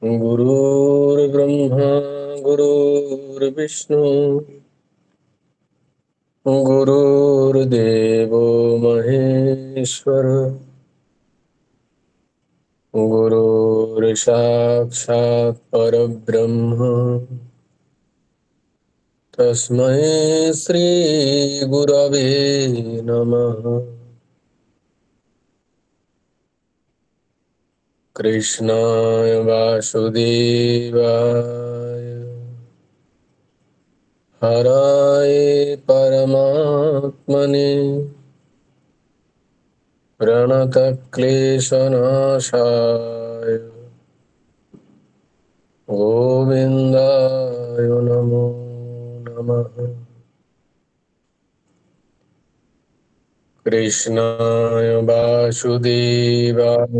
गुरुर्ब्रह्मा गुरुर्विष्णु गुरुर्देवो महेश्वर गुरुर्साक्षात् परब्रह्म तस्मै श्री गुरवे नमः। कृष्णाय वासुदेवाय हराय परमात्मने प्रणतक्लेशनाशाय गोविन्दाय नमो नमः। कृष्णाय वासुदेवाय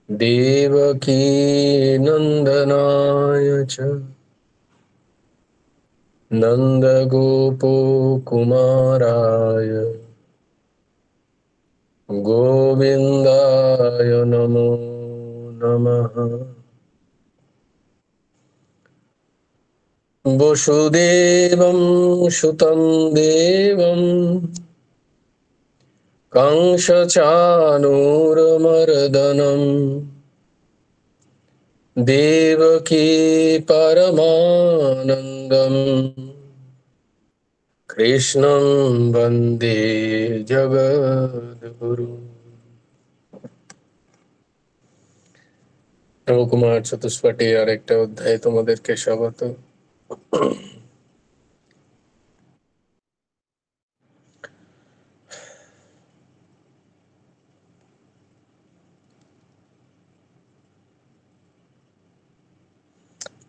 देवकी नन्दनाय च नन्दगोपकुमाराय गोविन्दाय नमो नमः। वसुदेवं सुतं देवं कंसचाणूरमर्दनं देवकी परमानन्दं कृष्णं वन्दे जगद्गुरु। নবকুমার চতুষ্পাঠী আর একটা অধ্যায় তোমাদেরকে স্বাগত।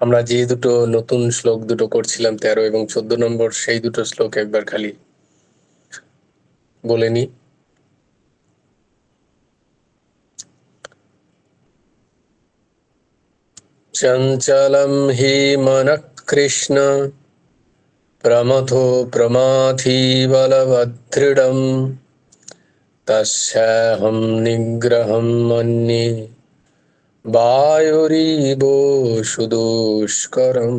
আমরা যে দুটো নতুন শ্লোক দুটো করছিলাম 13 এবং 14 নম্বর, সেই দুটো শ্লোক একবার খালি বলে নি। চঞ্চলম হি মনঃ কৃষ্ণ প্রমথো প্রমাথি বলবদৃঢ়ম তস্যাহং নিগ্রহম মন্যে বায়ুরিব সুদুষ্করম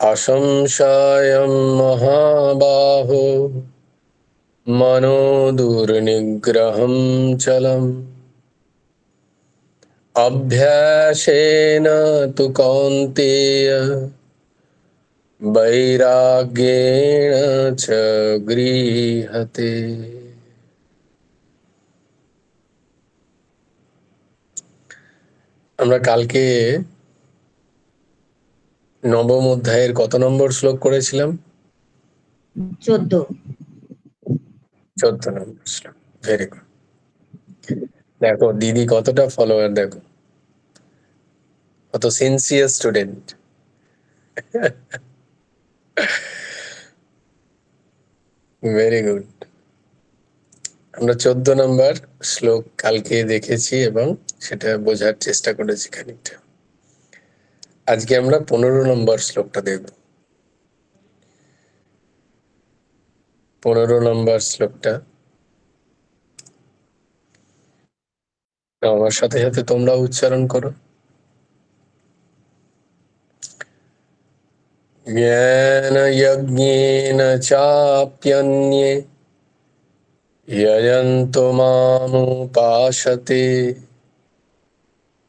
অসংশয়ম মহাবাহো মনো দুর্নিগ্রহম চলম अभ्यासेन तु कौन्तेय वैराग्येण च गृह्यते। আমরা কালকে নবম অধ্যায়ের কত নম্বর শ্লোক করেছিলাম? 14 নম্বর শ্লোক। Very good. দেখো দিদি কতটা ফলোয়ার, দেখো কত সিনসিয়ার স্টুডেন্ট। Very good. আমরা 14 নম্বর শ্লোক কালকে দেখেছি এবং সেটা বোঝার চেষ্টা করেছি খানিকটা। আজকে আমরা 15 নম্বর শ্লোকটা দেখব। 15 নম্বর শ্লোকটা আমার সাথে সাথে তোমরা উচ্চারণ করো। জ্ঞান যজ্ঞেন চাপ্যন্যে যজন্তো মামুপাসতে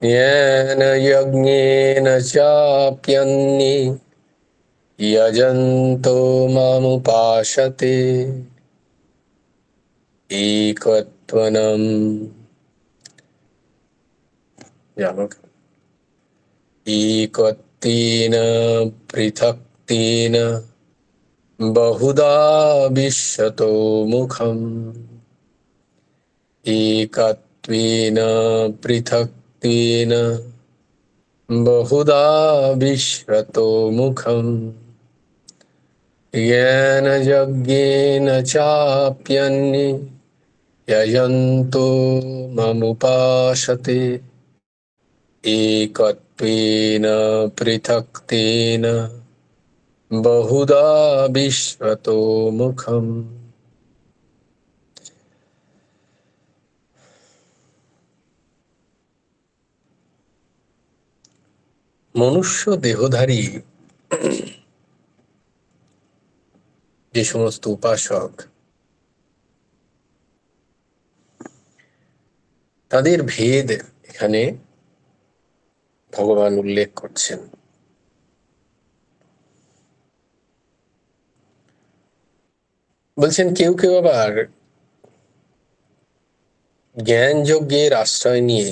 জ্ঞান যজ্ঞেন চাপ্যন্যে যজন্তো মামুপাসতে একত্বনম। জানো একত্বেন পৃথক্তেন বহুধা বিশ্বতো মুখম। একত্বেন পৃথক্তেন বহুধা বিশ্বতো মুখম জ্ঞান যজ্ঞেন চাপ্যন্যে যজন্তো মামুপাসতে একত্বেন পৃথক্তেন বহুধা বিশ্বতো মুখম। মনুষ্য দেহধারী যে সমস্ত উপাসক, তাদের ভেদ এখানে ভগবান উল্লেখ করছেন। বলছেন কেউ কেউ আবার জ্ঞান যজ্ঞের আশ্রয় নিয়ে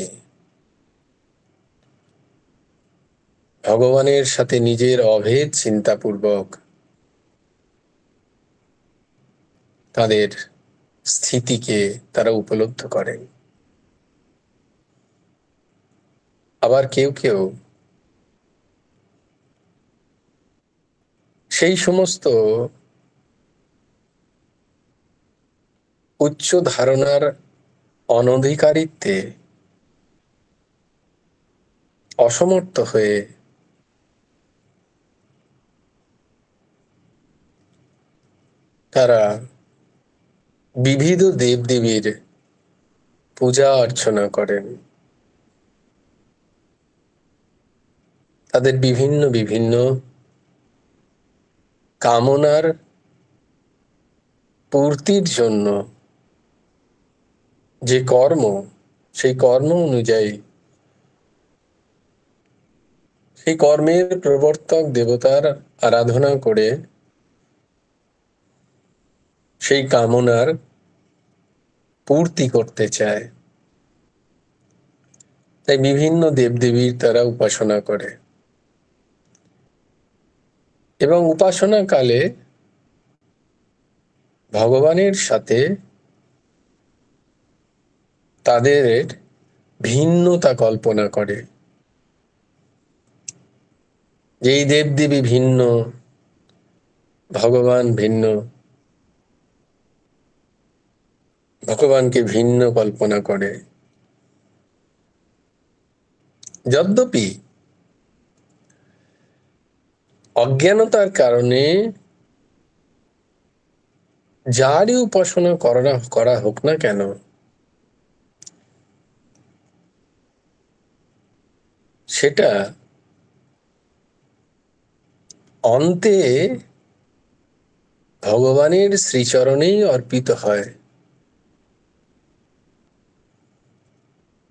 ভগবানের সাথে নিজের অভেদ চিন্তাপূর্বক তাদের স্থিতিকে তারা উপলব্ধ করেন। আবার কেউ কেউ সেই সমস্ত উচ্চ ধারণার অনধিকারিত্বে অসমর্থ হয়ে তারা বিবিধ দেবদেবীর পূজা অর্চনা করেন। তাদের বিভিন্ন বিভিন্ন কামনার পূর্তির জন্য যে কর্ম, সেই কর্ম অনুযায়ী সেই কর্মের প্রবর্তক দেবতার আরাধনা করে সেই কামনার পূর্তি করতে চায়। তাই বিভিন্ন দেবদেবীর তারা উপাসনা করে এবং উপাসনা কালে ভগবানের সাথে তাদের ভিন্নতা কল্পনা করে। যেই দেবদেবী ভিন্ন, ভগবান ভিন্ন, ভগবানকে ভিন্ন কল্পনা করে। যদ্যপি অজ্ঞানতার কারণে যারই উপাসনা করা হোক না কেন, সেটা অন্তে ভগবানের শ্রীচরণেই অর্পিত হয়,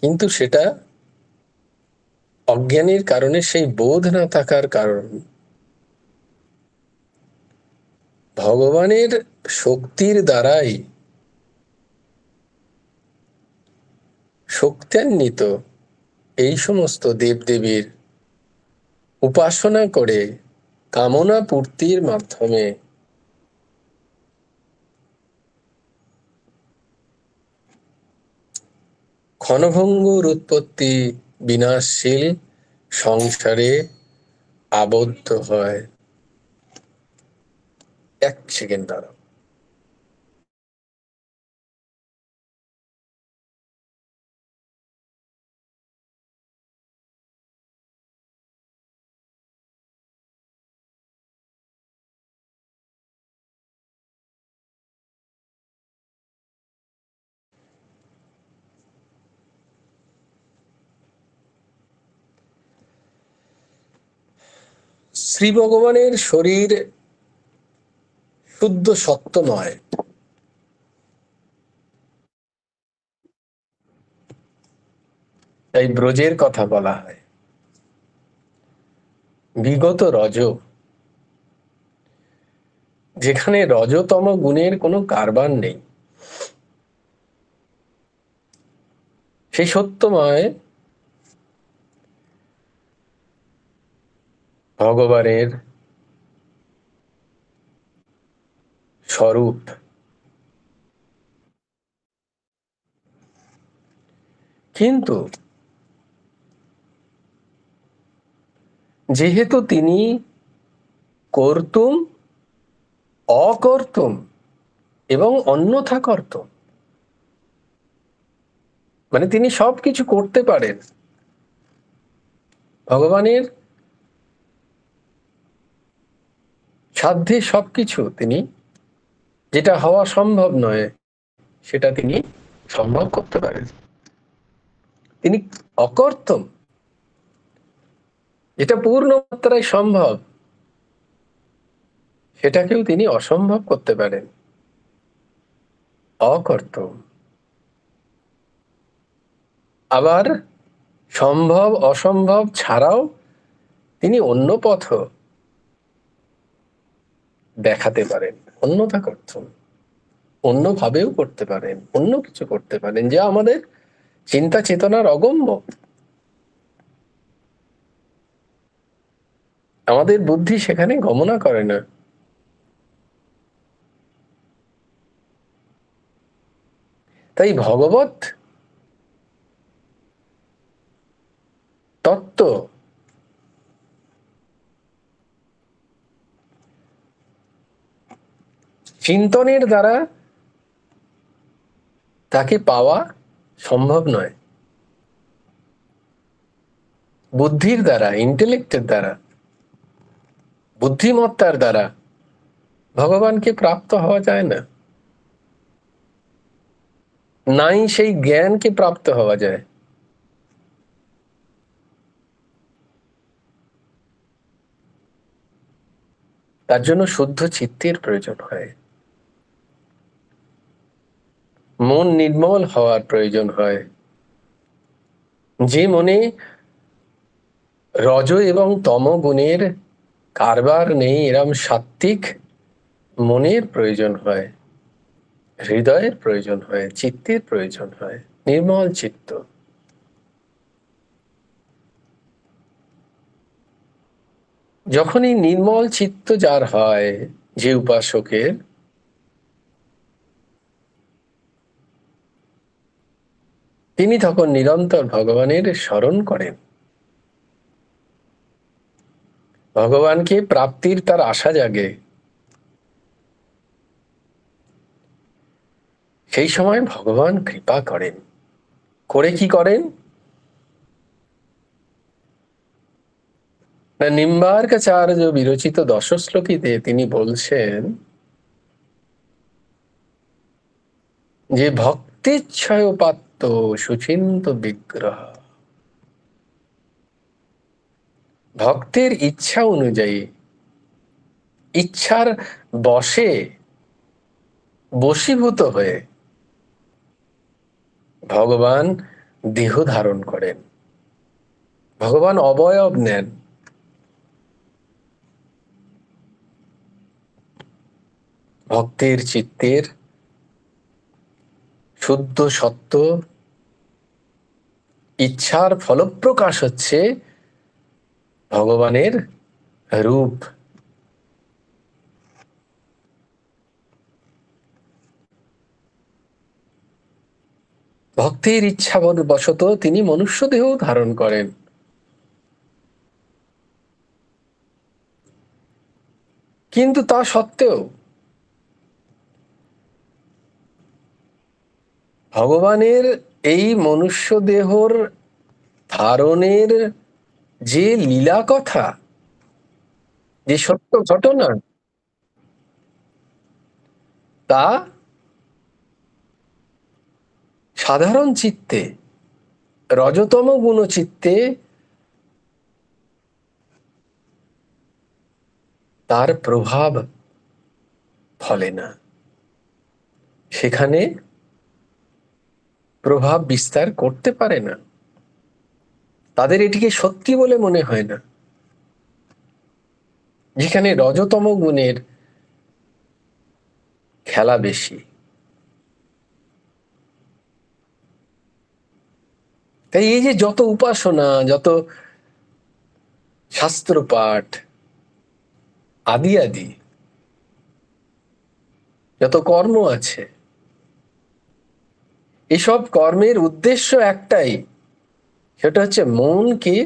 কিন্তু সেটা অজ্ঞানের কারণে, সেই বোধ না থাকার কারণ, ভগবানের শক্তির দ্বারাই শক্তান্বিত এই সমস্ত দেবদেবীর উপাসনা করে কামনা পূর্তির মাধ্যমে ক্ষণভঙ্গুর উৎপত্তি বিনাশশীল সংসারে আবদ্ধ হয়। এক সেকেন্ড দাঁড়াও। শ্রী ভগবানের শরীর শুদ্ধ সত্য নয়, তাই ব্রজের কথা বলা হয়। বিগত রজ, যেখানে রজতম গুণের কোনো কারবার নেই, সেই সত্যময় ভগবানের স্বরূপ। কিন্তু যেহেতু তিনি কর্তুম, অকর্তুম এবং অন্যথা কর্তুম, মানে তিনি সবকিছু করতে পারেন। ভগবানের সাধ্যে সবকিছু তিনি, যেটা হওয়া সম্ভব নয় সেটা তিনি সম্ভব করতে পারেন। তিনি অকর্তম, এটা পূর্ণ মাত্রায় সম্ভব, সেটাকেও তিনি অসম্ভব করতে পারেন, অকর্তব্য। আবার সম্ভব অসম্ভব ছাড়াও তিনি অন্য পথ দেখাতে পারেন, অন্যথা করতেন, অন্যভাবেও করতে পারেন, অন্য কিছু করতে পারেন যা আমাদের চিন্তা চেতনার অগম্য, আমাদের বুদ্ধি সেখানে গমনা করে না। তাই ভগবত তত্ত্ব চিন্তনের দ্বারা তাকে পাওয়া সম্ভব নয়, বুদ্ধির দ্বারা, ইন্টেলেক্টের দ্বারা, বুদ্ধিমত্তার দ্বারা ভগবানকে প্রাপ্ত হওয়া যায় না, নাই সেই জ্ঞানকে প্রাপ্ত হওয়া যায়। তার জন্য শুদ্ধ চিত্তের প্রয়োজন হয়, মন নির্মল হওয়ার প্রয়োজন হয়। যে মনে রজ এবং তম গুণের কারবার নেই, এরম সাত্ত্বিক মনের প্রয়োজন হয়, হৃদয়ের প্রয়োজন হয়, চিত্তের প্রয়োজন হয়, নির্মল চিত্ত। যখনই নির্মল চিত্ত যার হয়, যে উপাসকের, তিনি তখন নিরন্তর ভগবানের স্মরণ করেন, ভগবানকে প্রাপ্তির তার আশা জাগে। সেই সময় ভগবান কৃপা করেন, করে কি করেন না, নিম্বার্কাচার্য বিরচিত দশশ্লোকীতে তিনি বলছেন যে ভক্তিচ্ছয় পাত্র সুচিন্ত বিগ্রহ, ভক্তের ইচ্ছা অনুযায়ী, ইচ্ছার বশে বশীভূত হয়ে ভগবান দেহ ধারণ করেন, ভগবান অবয়ব নেন। ভক্তের চিত্তের শুদ্ধ সত্য ইচ্ছার ফলপ্রকাশ হচ্ছে ভগবানের রূপ। ভক্তের ইচ্ছা বশত তিনি মনুষ্য দেহ ধারণ করেন, কিন্তু তা সত্ত্বেও ভগবানের এই মনুষ্য দেহর ধারণের যে লীলা কথা, যে সত্য ঘটনা, তা সাধারণ চিত্তে, রজতম গুণ চিত্তে তার প্রভাব ফলে না, সেখানে প্রভাব বিস্তার করতে পারে না, তাদের এটিকে সত্যি বলে মনে হয় না। যেখানে রজতম গুণের খেলা বেশি, তাই এই যে যত উপাসনা, যত শাস্ত্র পাঠ আদি আদি যত কর্ম আছে, এসব কর্মের উদ্দেশ্য একটাই, সেটা হচ্ছে মনকে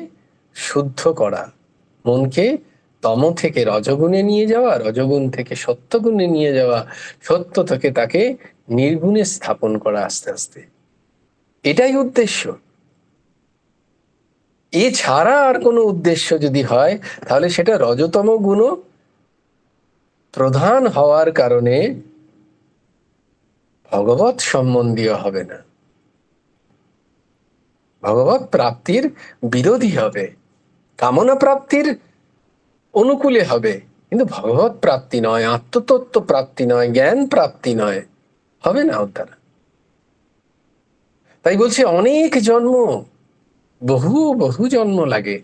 শুদ্ধ করা, মনকে তম থেকে রজগুণে নিয়ে যাওয়া, রজগুণ থেকে সত্যগুণে নিয়ে যাওয়া, সত্য থেকে তাকে নির্গুণে স্থাপন করা আস্তে আস্তে, এটাই উদ্দেশ্য। এছাড়া আর কোনো উদ্দেশ্য যদি হয়, তাহলে সেটা রজতম গুণ প্রধান হওয়ার কারণে ভগবত সম্বন্ধীয় হবে না, ভগবত প্রাপ্তির বিরোধী হবে। কামনা প্রাপ্তির অনুকূলে হবে, কিন্তু ভগবত প্রাপ্তি নয়, আত্মতত্ত্ব প্রাপ্তি নয়, জ্ঞান প্রাপ্তি নয়, হবে না ওর দ্বারা। তাই বলছে অনেক জন্ম, বহু বহু জন্ম লাগে।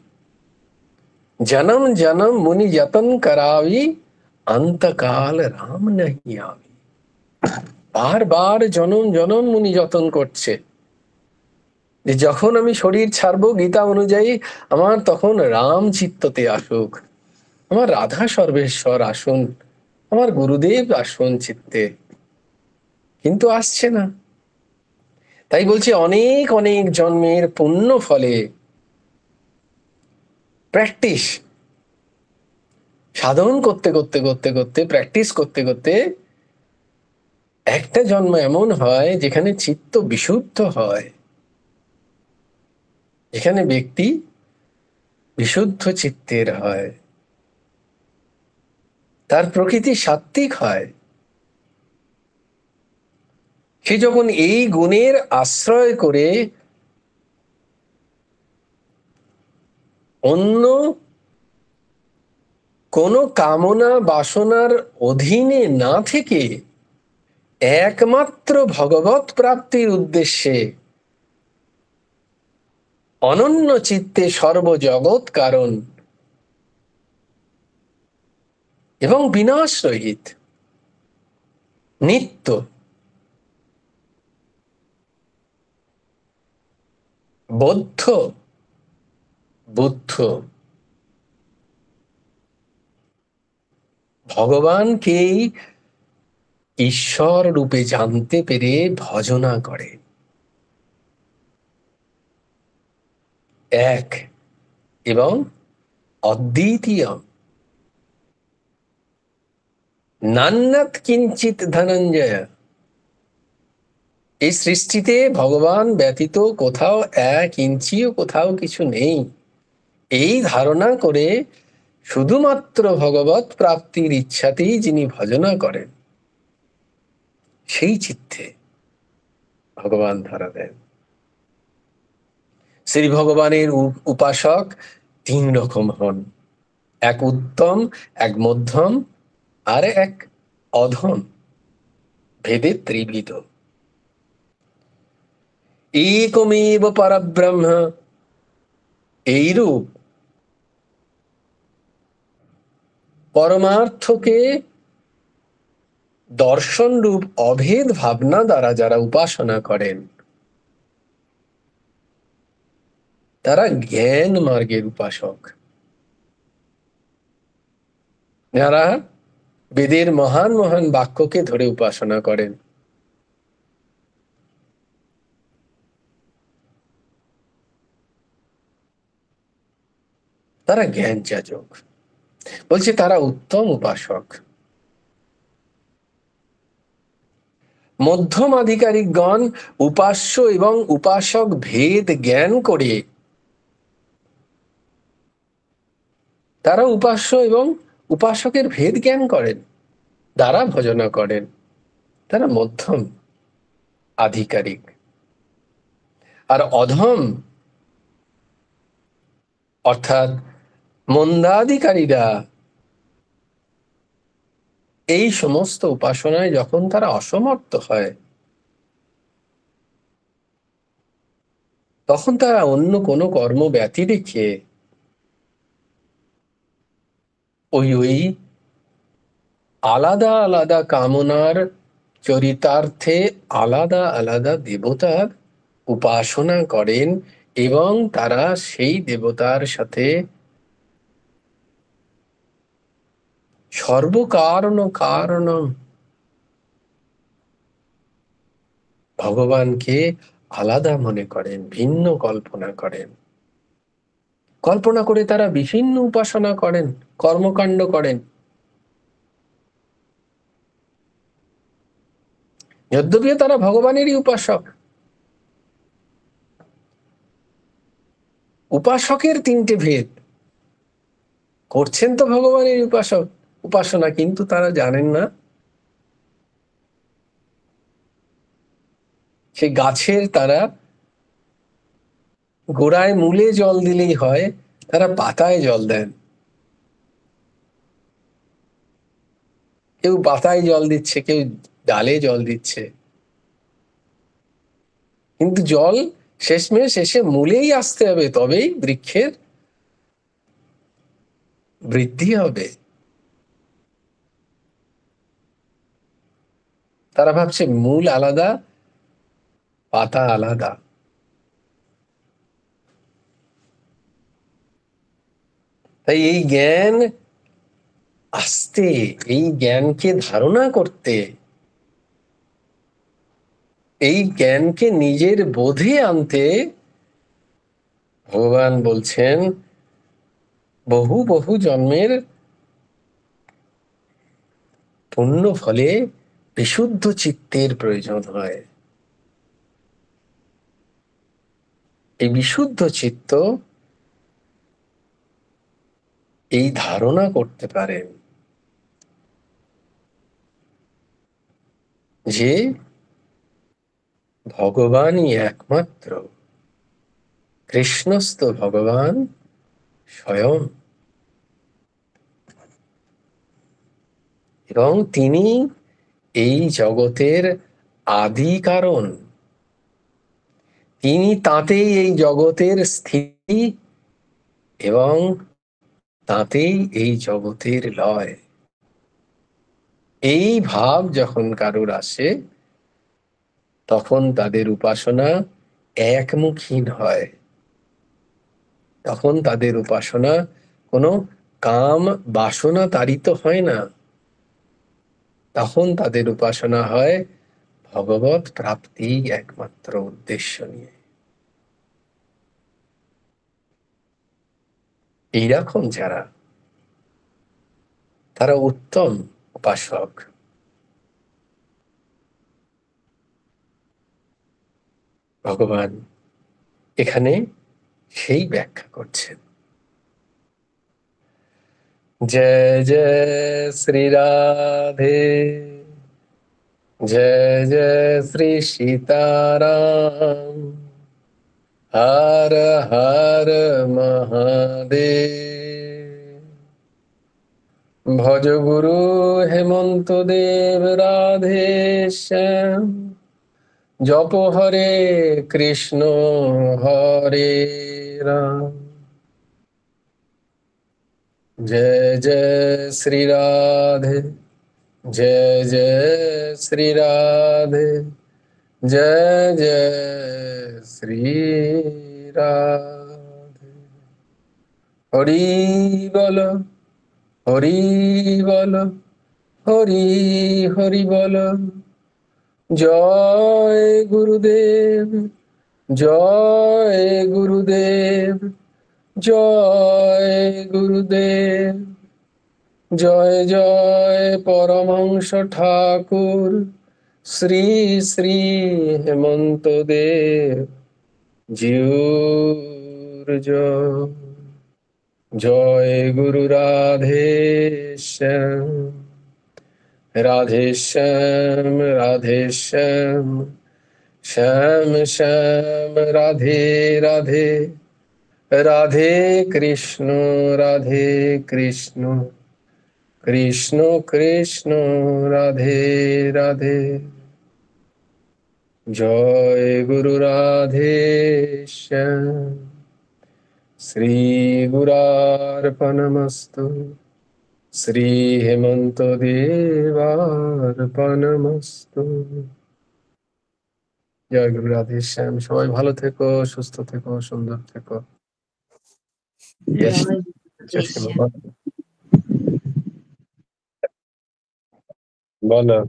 জনম জনম মুনি যতন করাবি, অন্তকাল রাম নাহি আবি। বারবার জনম জনম মুনি যতন করছে যে যখন আমি শরীর ছাড়বো গীতা অনুযায়ী, আমার তখন রাম চিত্ততে আসুক, আমার রাধা সর্বেশ্বর আসুন, আমার গুরুদেব আসুন চিত্তে, কিন্তু আসছে না। তাই বলছি অনেক অনেক জন্মের পুণ্য ফলে, প্র্যাকটিস সাধন করতে করতে করতে করতে, প্র্যাকটিস করতে করতে একটা জন্ম এমন হয় যেখানে চিত্ত বিশুদ্ধ হয়, যেখানে ব্যক্তি বিশুদ্ধ চিত্তের হয়, তার প্রকৃতি সাত্ত্বিক হয়। সে যখন এই গুণের আশ্রয় করে অন্য কোনো কামনা বাসনার অধীনে না থেকে একমাত্র ভগবত প্রাপ্তির উদ্দেশ্যে অনন্য চিত্তে সর্বজগৎ কারণ এবং বিনাশ রহিত, নিত্য, বৌদ্ধ, বুদ্ধ ভগবানকেই ঈশ্বর রূপে জানতে পেরে ভজনা করে। এক এবং অদ্বিতীয়, নান্যৎ কিঞ্চিত ধনঞ্জয়। এই সৃষ্টিতে ভগবান ব্যতীত কোথাও এক ইঞ্চিও কোথাও কিছু নেই, এই ধারণা করে শুধুমাত্র ভগবত প্রাপ্তির ইচ্ছাতেই যিনি ভজনা করেন, সেই চিত্তে ভগবান ধরা দেন। শ্রী ভগবানের উপাসক তিন রকম হন, এক উত্তম, এক মধ্যম, আর এক অধম, ভেদে ত্রিবিধ। একমেব পরব্রহ্ম, এইরূপ পরমার্থকে দর্শন রূপ অভেদ ভাবনা দ্বারা যারা উপাসনা করেন, তারা জ্ঞান মার্গের উপাসক। যারা বেদের মহান মহান বাক্যকে ধরে উপাসনা করেন, তারা জ্ঞান যাজক। বলছে তারা উত্তম উপাসক। মধ্যম আধিকারিকগণ উপাস্য এবং উপাসক ভেদ জ্ঞান করে তারা উপাস্য এবং উপাসকের ভেদ জ্ঞান করেন, দ্বারা ভজনা করেন, তারা মধ্যম আধিকারিক। আর অধম অর্থাৎ মন্দাধিকারীরা এই সমস্ত উপাসনায় যখন তারা অসমর্থ হয়, তখন তারা অন্য কোনো কর্ম ব্যতি রেখে ওই ওই আলাদা আলাদা কামনার চরিতার্থে আলাদা আলাদা দেবতার উপাসনা করেন, এবং তারা সেই দেবতার সাথে সর্বকারণ কারণ ভগবানকে আলাদা মনে করেন, ভিন্ন কল্পনা করেন। কল্পনা করে তারা বিভিন্ন উপাসনা করেন, কর্মকাণ্ড করেন। যদ্যপিও তারা ভগবানেরই উপাসক। উপাসকের তিনটে ভেদ, করছেন তো ভগবানের উপাসক উপাসনা, কিন্তু তারা জানেন না সেই গাছের তারা গোড়ায় মূলে জল দিলেই হয়, তারা পাতায় জল দেন, কেউ পাতায় জল দিচ্ছে, কেউ ডালে জল দিচ্ছে, কিন্তু জল শেষমেশ এসে মূলেই আসতে হবে, তবেই বৃক্ষের বৃদ্ধি হবে। তারা ভাবছে মূল আলাদা, পাতা আলাদা। তাই এই জ্ঞান আসতে, এই জ্ঞানকে ধারণা করতে, এই জ্ঞানকে নিজের বোধে আনতে ভগবান বলছেন বহু বহু জন্মের পুণ্য ফলে বিশুদ্ধ চিত্তের প্রয়োজন হয়। এই বিশুদ্ধ চিত্ত এই ধারণা করতে পারেন যে ভগবানই একমাত্র, কৃষ্ণস্ত ভগবান স্বয়ং, এবং তিনি এই জগতের আদি কারণ। তিনি তাতেই এই জগতের স্থিতি এবং তাতেই এই জগতের লয়। এই ভাব যখন কারুর আসে, তখন তাদের উপাসনা একমুখী হয়। তখন তাদের উপাসনা কোনো কাম বাসনা তাড়িত হয় না, তখন তাদের উপাসনা হয় ভগবত প্রাপ্তি একমাত্র উদ্দেশ্য নিয়ে। এইরকম যারা, তারা উত্তম উপাসক। ভগবান এখানে সেই ব্যাখ্যা করছেন। জয় জয় শ্রী রাধে, জয় জয় শ্রী সীতারাম, হর হর মহাদেব। ভজ গুরু হেমন্ত দেব রাধে শ্যাম, জপ হরে কৃষ্ণ হরে রাম। জয় জয় শ্রী রাধে, জয় জয় শ্রী রাধে, জয় জয় শ্রী রাধে। হরি বল, হরি বল, হরি হরি বল। জয় গুরুদেব, জয় গুরুদেব, জয় গুরুদেব। জয় জয় পরমহংস ঠাকুর শ্রী শ্রী হেমন্ত দেব জিউর জয়। জয় গুরু রাধে শ্যাম, রাধে শ্যাম, রাধে শ্যাম, শ্যাম শ্যাম রাধে রাধে, রাধে কৃষ্ণ, রাধে কৃষ্ণ, কৃষ্ণ কৃষ্ণ রাধে রাধে। জয় গুরু রাধে শ্যাম। শ্রী গুরার্পণমস্তু, শ্রী হেমন্ত দেবার্পণমস্তু। জয় গুরু রাধে শ্যাম। সবাই ভালো থেকো, সুস্থ থেকো, সুন্দর থেকো। Yes. জয় জসিমা, শ্যাম। বলো।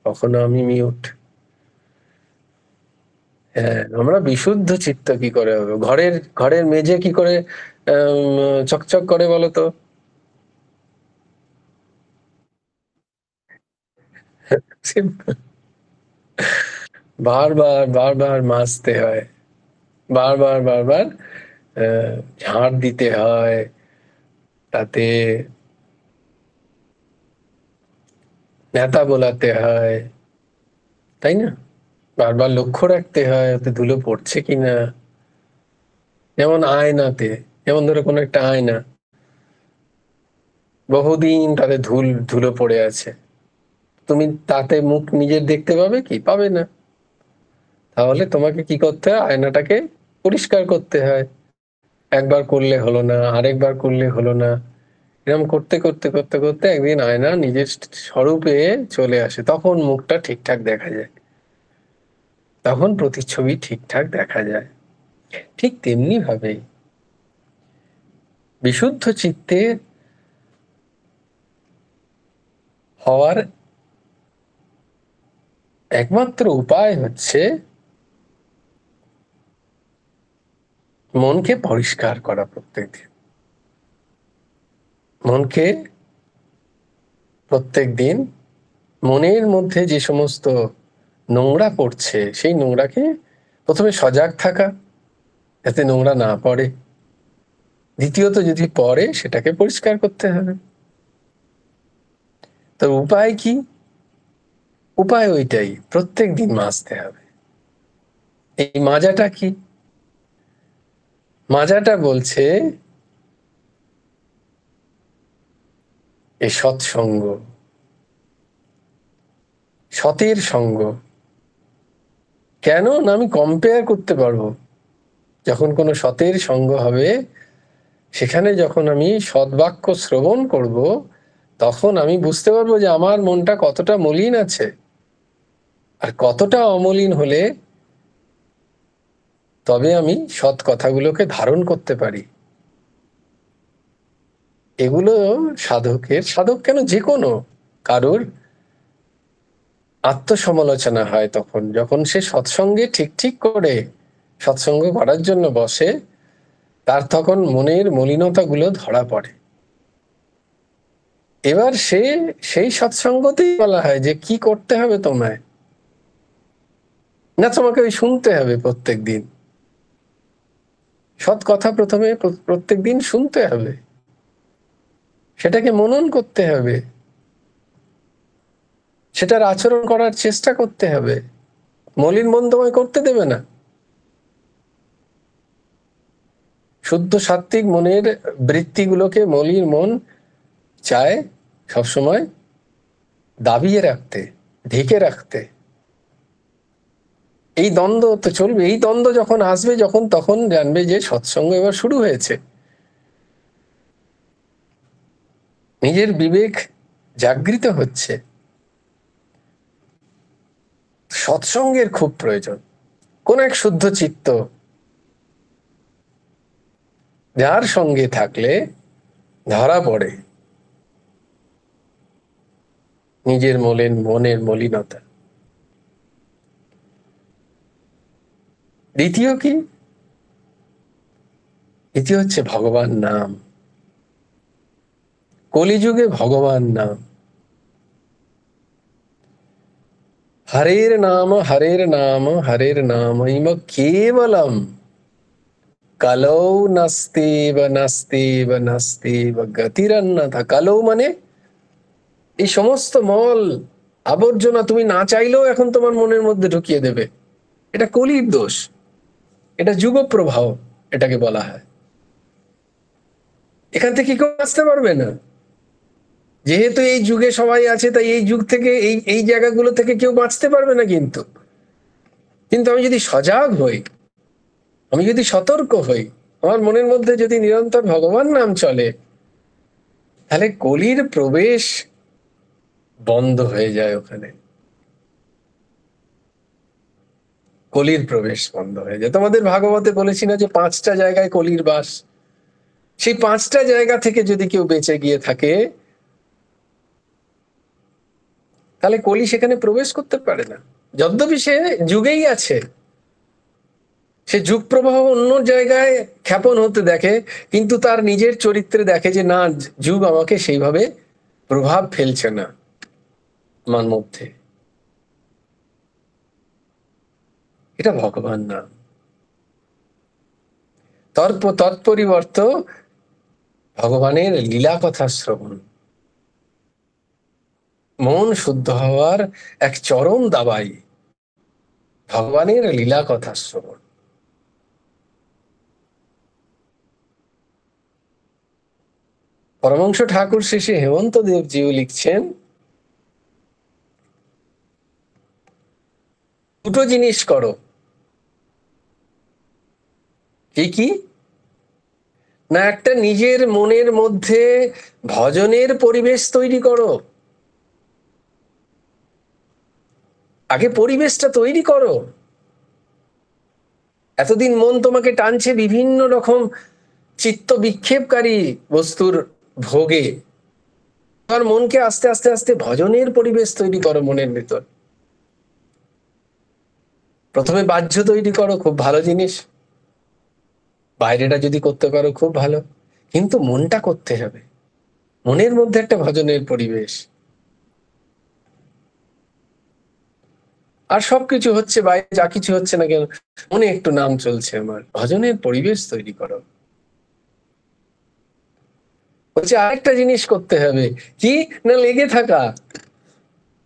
কখনো আমি মিউট। হ্যাঁ, আমরা বিশুদ্ধ চিত্ত কি করে হবে? ঘরের ঘরের মেঝে কি করে চকচক করে বলো তো? Simple. বারবার বারবার মাজতে হয়, বারবার বারবার ঝাড় দিতে হয়, তাতে নেতা বোলাতে হয়, তাই না? বারবার লক্ষ্য রাখতে হয় ওতে ধুলো পড়ছে কিনা। যেমন আয়নাতে, যেমন ধরো কোনো একটা আয়না, বহুদিন তাতে ধুলো পড়ে আছে, তুমি তাতে মুখ নিজের দেখতে পাবে কি? পাবে না। তাহলে তোমাকে কি করতে হয়? আয়নাটাকে পরিষ্কার করতে হয়। একবার করলে হলো না, আরেকবার করলে হলো না, এরকম করতে করতে করতে করতে একদিন আয়না নিজের স্বরূপে চলে আসে, তখন মুখটা ঠিকঠাক দেখা যায়, তখন প্রতিচ্ছবি ঠিকঠাক দেখা যায়। ঠিক তেমনি ভাবে বিশুদ্ধ চিত্তে হওয়ার একমাত্র উপায় হচ্ছে মনকে পরিষ্কার করা। প্রত্যেকদিন মনকে, প্রত্যেকদিন মনের মধ্যে যে সমস্ত নোংরা পড়ছে সেই নোংরাকে প্রথমে সজাগ থাকা, যাতে নোংরা না পড়ে। দ্বিতীয়ত যদি পড়ে সেটাকে পরিষ্কার করতে হবে। তো উপায় কি? উপায় ওইটাই, প্রত্যেক দিন মাজতে হবে। এই মাজাটা কি? মাজাটা বলছে এই সৎসঙ্গ, সতের সঙ্গ। কেন না? আমি কম্পেয়ার করতে পারবো। যখন কোনো সতের সঙ্গ হবে, সেখানে যখন আমি সদ্বাক্য শ্রবণ করব, তখন আমি বুঝতে পারবো যে আমার মনটা কতটা মলিন আছে, আর কতটা অমলিন হলে তবে আমি সৎ কথাগুলোকে ধারণ করতে পারি। এগুলো সাধক কেন, যে কোনো কারুর আত্মসমালোচনা হয় তখন, যখন সে সৎসঙ্গে ঠিক ঠিক করে সৎসঙ্গ করার জন্য বসে, তার তখন মনের মলিনতাগুলো ধরা পড়ে। এবার সেই সৎসঙ্গতেই বলা হয় যে কি করতে হবে তোমায়, না তোমাকে ওই শুনতে হবে প্রত্যেক দিন। সৎ কথা প্রথমে প্রত্যেক দিন শুনতে হবে, সেটাকে মনন করতে হবে, সেটার আচরণ করার চেষ্টা করতে হবে। মলিন মন তোমায় করতে দেবে না। শুদ্ধ সাত্ত্বিক মনের বৃত্তিগুলোকে মলিন মন চায় সবসময় দাবিয়ে রাখতে, ঢেকে রাখতে। এই দ্বন্দ্ব তো চলবে। এই দ্বন্দ্ব যখন আসবে, যখন তখন জানবে যে সৎসঙ্গ এবার শুরু হয়েছে। নিজের বিবেক জাগৃত হচ্ছে। সৎসঙ্গের খুব প্রয়োজন। কোন এক শুদ্ধ চিত্ত যার সঙ্গে থাকলে ধরা পড়ে নিজের মনের মলিনতা। দ্বিতীয় কি? দ্বিতীয় হচ্ছে ভগবান নাম। কলিযুগে ভগবান নাম, হরের নাম হরের নাম হরের নামৈব কেবলম কলৌ নাস্তিব নাস্তিব নাস্তিব গতিরন্যথা। কলৌ মানে এই সমস্ত মল আবর্জনা তুমি না চাইলেও এখন তোমার মনের মধ্যে ঢুকিয়ে দেবে। এটা কলির দোষ, এটা যুগ প্রভাব এটাকে বলা হয়। এখান থেকে কেউ আসতে পারবে না। যেহেতু এই যুগে সবাই আছে, তাই এই যুগ থেকে এই জায়গাগুলো থেকে কেউ বাঁচতে পারবে না। কিন্তু কিন্তু আমি যদি সজাগ হই, আমি যদি সতর্ক হই, আমার মনের মধ্যে যদি নিরন্তর ভগবান নাম চলে, তাহলে কলির প্রবেশ বন্ধ হয়ে যায়। ওখানে কলির প্রবেশ বন্ধ হয়ে যায়। তোমাদের ভাগবতে বলেছি না যে 5টা জায়গায় কলির বাস। সেই 5টা জায়গা থেকে যদি কেউ বেঁচে গিয়ে থাকে, তাহলে কলি সেখানে প্রবেশ করতে পারে না। যদ্যপি সে যুগেই আছে, সে যুগ প্রবাহ অন্য জায়গায় খ্যাপন হতে দেখে, কিন্তু তার নিজের চরিত্রে দেখে যে না, যুগ আমাকে সেইভাবে প্রভাব ফেলছে না আমার মধ্যে। এটা ভগবান নাম। তৎপরিবর্ত ভগবানের লীলা কথা শ্রবণ, মন শুদ্ধ হওয়ার এক চরম দাবাই ভগবানের লীলা কথা শ্রবণ। পরমহংস ঠাকুর শেষে হেমন্ত দেবজিও লিখছেন, দুটো জিনিস করো। কি কি? না, একটা নিজের মনের মধ্যে ভজনের পরিবেশ তৈরি করো। আগে পরিবেশটা তৈরি করো। এতদিন মন তোমাকে টানছে বিভিন্ন রকম চিত্ত বিক্ষেপকারী বস্তুর ভোগে। তোমার মনকে আস্তে আস্তে আস্তে ভজনের পরিবেশ তৈরি করো মনের ভেতর। প্রথমে বাহ্য তৈরি করো, খুব ভালো জিনিস। বাইরেটা যদি করতে পারো খুব ভালো, কিন্তু মনটা করতে হবে। মনের মধ্যে একটা ভজনের পরিবেশ। আর সবকিছু হচ্ছে বাইরে, যা কিছু হচ্ছে না কেন, মনে একটু নাম চলছে আমার, ভজনের পরিবেশ তৈরি করো। বলছে আরেকটা জিনিস করতে হবে, কি না, লেগে থাকা।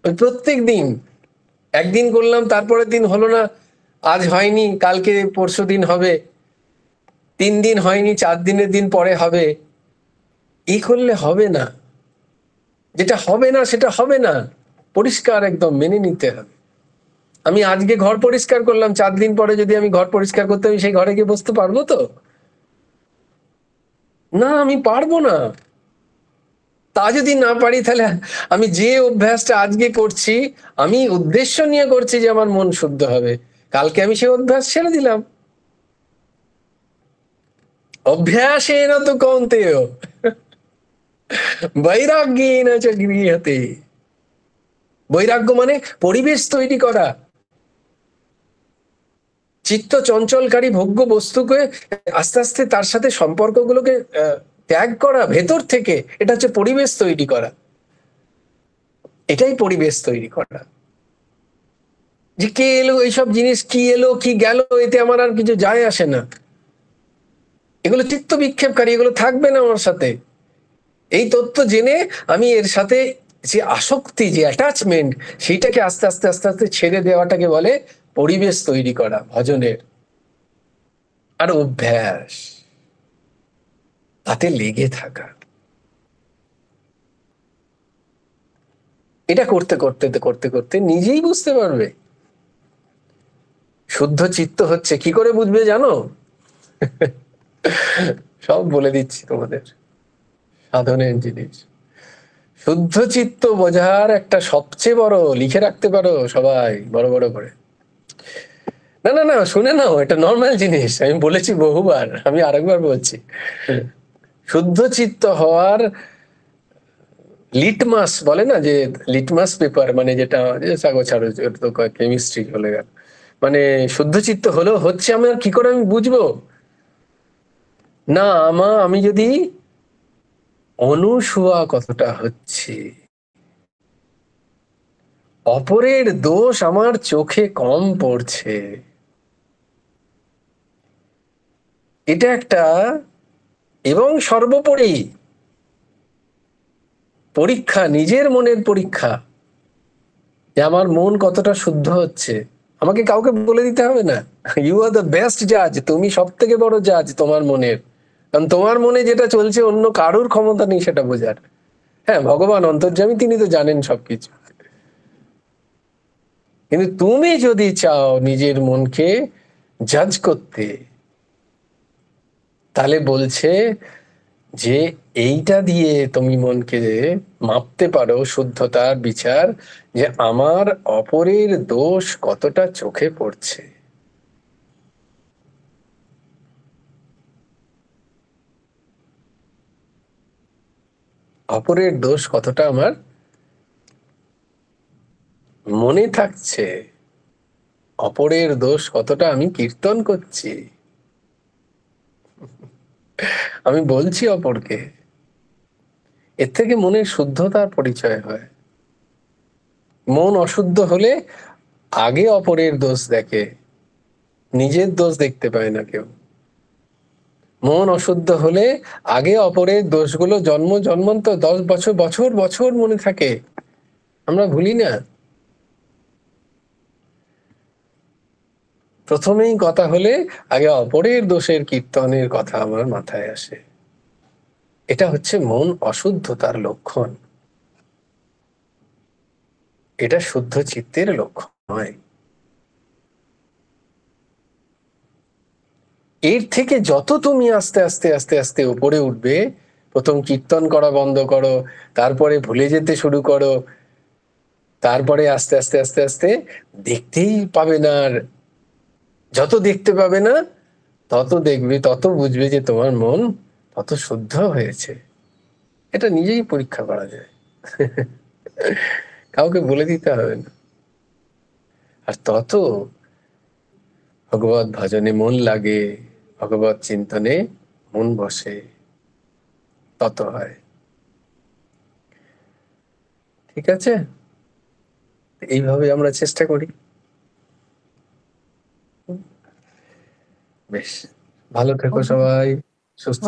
ওই প্রত্যেক দিন, একদিন করলাম তারপরের দিন হলো না, আজ হয়নি কালকে পরশু দিন হবে, 3 দিন হয়নি 4 দিনের দিন পরে হবে, এই করলে হবে না। যেটা হবে না সেটা হবে না, পরিষ্কার একদম মেনে নিতে হবে। আমি আজকে ঘর পরিষ্কার করলাম, 4 দিন পরে যদি আমি ঘর পরিষ্কার করতে, আমি সেই ঘরে গিয়ে বসতে পারবো তো? না, আমি পারবো না। তা যদি না পারি, তাহলে আমি যে অভ্যাসটা আজকে করছি, আমি উদ্দেশ্য নিয়ে করছি যে আমার মন শুদ্ধ হবে, কালকে আমি সেই অভ্যাস ছেড়ে দিলাম। অভ্যাসেন তু কৌন্তেয় বৈরাগ্যেন চ গৃহ্যতে। বৈরাগ্য মানে পরিবেশ তৈরি করা, চিত্ত চঞ্চলকারী ভোগ্য বস্তুকে আস্তে আস্তে তার সাথে সম্পর্কগুলোকে ত্যাগ করা ভেতর থেকে। এটা হচ্ছে পরিবেশ তৈরি করা। এটাই পরিবেশ তৈরি করা। যে কে এলো, এইসব জিনিস কি এলো কি গেল, এতে আমার আর কিছু যায় আসে না। এগুলো চিত্ত বিক্ষেপকারী, এগুলো থাকবে না আমার সাথে। এই তথ্য জেনে আমি এর সাথে যে আসক্তি, যে অ্যাটাচমেন্ট, সেইটাকে আস্তে আস্তে আস্তে আস্তে ছেড়ে দেওয়াটাকে বলে পরিবেশ তৈরি করা ভজনের। আর অভ্যাস, তাতে লেগে থাকা। এটা করতে করতে করতে করতে নিজেই বুঝতে পারবে শুদ্ধ চিত্ত হচ্ছে। কি করে বুঝবে জানো? সব বলে দিচ্ছি তোমাদের, সাধনের জিনিস। শুদ্ধ চিত্ত বোঝার একটা সবচেয়ে বড়, লিখে রাখতে পারো সবাই বড় বড় করে। না না না, শুনে নাও, এটা নর্মাল জিনিস, আমি বলেছি বহুবার, আমি আরেকবার বলছি। শুদ্ধ চিত্ত হওয়ার লিটমাস বলে না, যে লিটমাস পেপার, মানে যেটা সাগো ছাড়ো, তো কেমিস্ট্রি বলে গেল, মানে শুদ্ধ চিত্ত হলো হচ্ছে আমার, কি করে আমি বুঝবো? না, আমি যদি অনুসুয়া কতটা হচ্ছে, অপরের দোষ আমার চোখে কম পড়ছে, এটা একটা। এবং সর্বোপরি পরীক্ষা, নিজের মনের পরীক্ষা, যে আমার মন কতটা শুদ্ধ হচ্ছে। আমাকে কাউকে বলে দিতে হবে না। ইউ আর দ্য বেস্ট জাজ, তুমি সব থেকে বড় জাজ তোমার মনের। কারণ তোমার মনে যেটা চলছে অন্য কারোর ক্ষমতা নেই সেটা বোঝার। হ্যাঁ, ভগবান অন্তর্যামী, তিনি তো জানেন সবকিছু। কিন্তু তুমি যদি চাও নিজের মনকে জাজ করতে, তাহলে বলছে যে এইটা দিয়ে তুমি মনকে মাপতে পারো শুদ্ধতার বিচার, যে আমার অপরের দোষ কতটা চোখে পড়ছে। অপরের দোষ কতটা আমার মনে থাকছে, অপরের দোষ কতটা আমি কীর্তন করছি, আমি বলছি অপরকে। এর থেকে মনের শুদ্ধতার পরিচয় হয়। মন অশুদ্ধ হলে আগে অপরের দোষ দেখে, নিজের দোষ দেখতে পায় না কেউ। মন অশুদ্ধ হলে আগে অপরের দোষগুলো জন্ম জন্মান্তর 10 বছর বছর বছর মনে থাকে, আমরা ভুলি না। প্রথমেই কথা হলে আগে অপরের দোষের কীর্তনের কথা আমার মাথায় আসে। এটা হচ্ছে মন অশুদ্ধতার লক্ষণ, এটা শুদ্ধ চিত্তের লক্ষণ নয়। এর থেকে যত তুমি আস্তে আস্তে আস্তে আস্তে উপরে উঠবে, প্রথম কীর্তন করা বন্ধ করো, তারপরে ভুলে যেতে শুরু করো, তারপরে আস্তে আস্তে আস্তে আস্তে দেখতেই পাবে না, আর যত দেখতে পাবে না তত দেখবে, তত বুঝবে যে তোমার মন তত শুদ্ধ হয়েছে। এটা নিজেই পরীক্ষা করা যায়, কাউকে বলে দিতে হবে না। আর তত ভগবত ভজনে মন লাগে, ভগবত চিন্তনে মন বসে, তত হয়। ঠিক আছে, এইভাবে আমরা চেষ্টা করি। বেশ, ভালো থেকো সবাই, সুস্থ